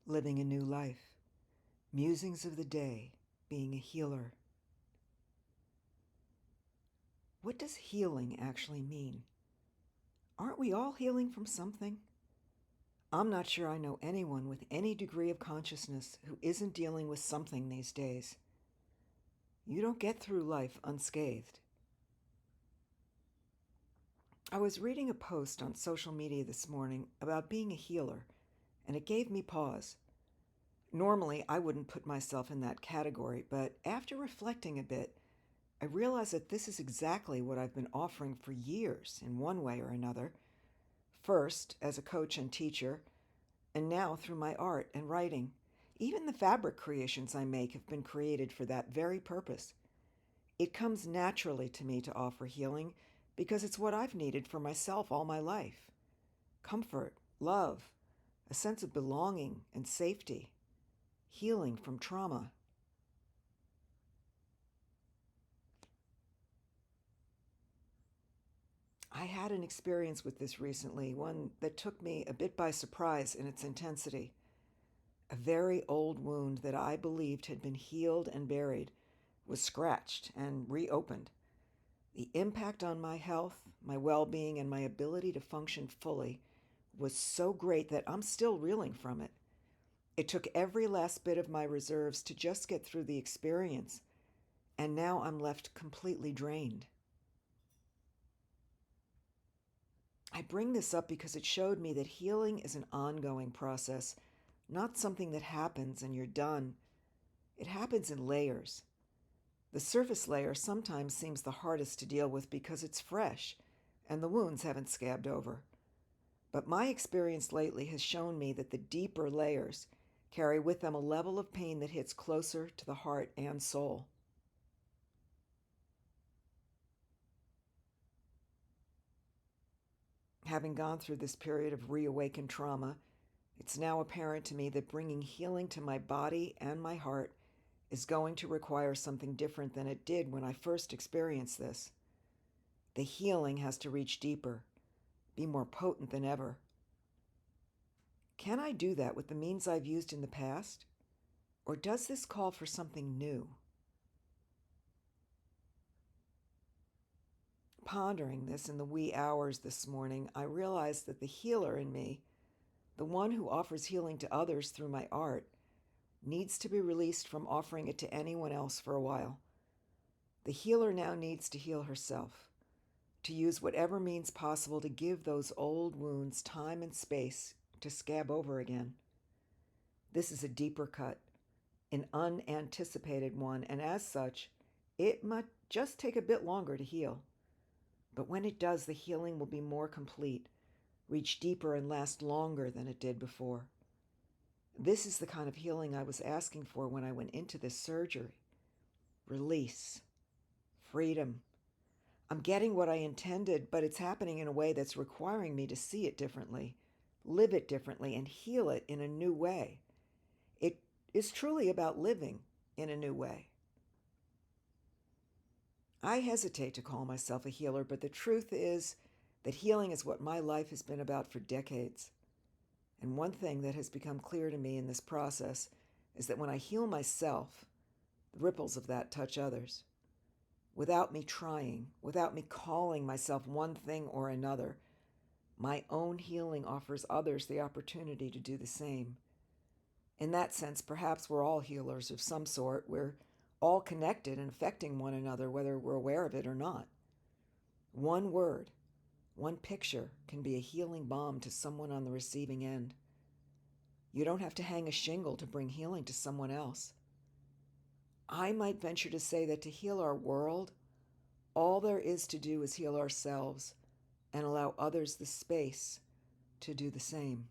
Living a new life. Musings of the day, being a healer. What does healing actually mean? Aren't we all healing from something? I'm not sure I know anyone with any degree of consciousness who isn't dealing with something these days. You don't get through life unscathed. I was reading a post on social media this morning about being a healer, and it gave me pause. Normally, I wouldn't put myself in that category, but after reflecting a bit, I realize that this is exactly what I've been offering for years in one way or another. First, as a coach and teacher, and now through my art and writing. Even the fabric creations I make have been created for that very purpose. It comes naturally to me to offer healing because it's what I've needed for myself all my life. Comfort, love, a sense of belonging and safety, healing from trauma. I had an experience with this recently, one that took me a bit by surprise in its intensity. A very old wound that I believed had been healed and buried was scratched and reopened. The impact on my health, my well being, and my ability to function fully was so great that I'm still reeling from it. It took every last bit of my reserves to just get through the experience, and now I'm left completely drained. I bring this up because it showed me that healing is an ongoing process, not something that happens and you're done. It happens in layers. The surface layer sometimes seems the hardest to deal with because it's fresh and the wounds haven't scabbed over. But my experience lately has shown me that the deeper layers carry with them a level of pain that hits closer to the heart and soul. Having gone through this period of reawakened trauma, it's now apparent to me that bringing healing to my body and my heart is going to require something different than it did when I first experienced this. The healing has to reach deeper, be more potent than ever. Can I do that with the means I've used in the past? Or does this call for something new? Pondering this in the wee hours this morning, I realized that the healer in me, the one who offers healing to others through my art, needs to be released from offering it to anyone else for a while. The healer now needs to heal herself, to use whatever means possible to give those old wounds time and space to scab over again. This is a deeper cut, an unanticipated one, and as such, it might just take a bit longer to heal. But when it does, the healing will be more complete, reach deeper, and last longer than it did before. This is the kind of healing I was asking for when I went into this surgery. Release, freedom. I'm getting what I intended, but it's happening in a way that's requiring me to see it differently, live it differently, and heal it in a new way. It is truly about living in a new way. I hesitate to call myself a healer, but the truth is that healing is what my life has been about for decades. And one thing that has become clear to me in this process is that when I heal myself, the ripples of that touch others. Without me trying, without me calling myself one thing or another, my own healing offers others the opportunity to do the same. In that sense, perhaps we're all healers of some sort. We're all connected and affecting one another, whether we're aware of it or not. One word, one picture can be a healing balm to someone on the receiving end. You don't have to hang a shingle to bring healing to someone else. I might venture to say that to heal our world, all there is to do is heal ourselves and allow others the space to do the same.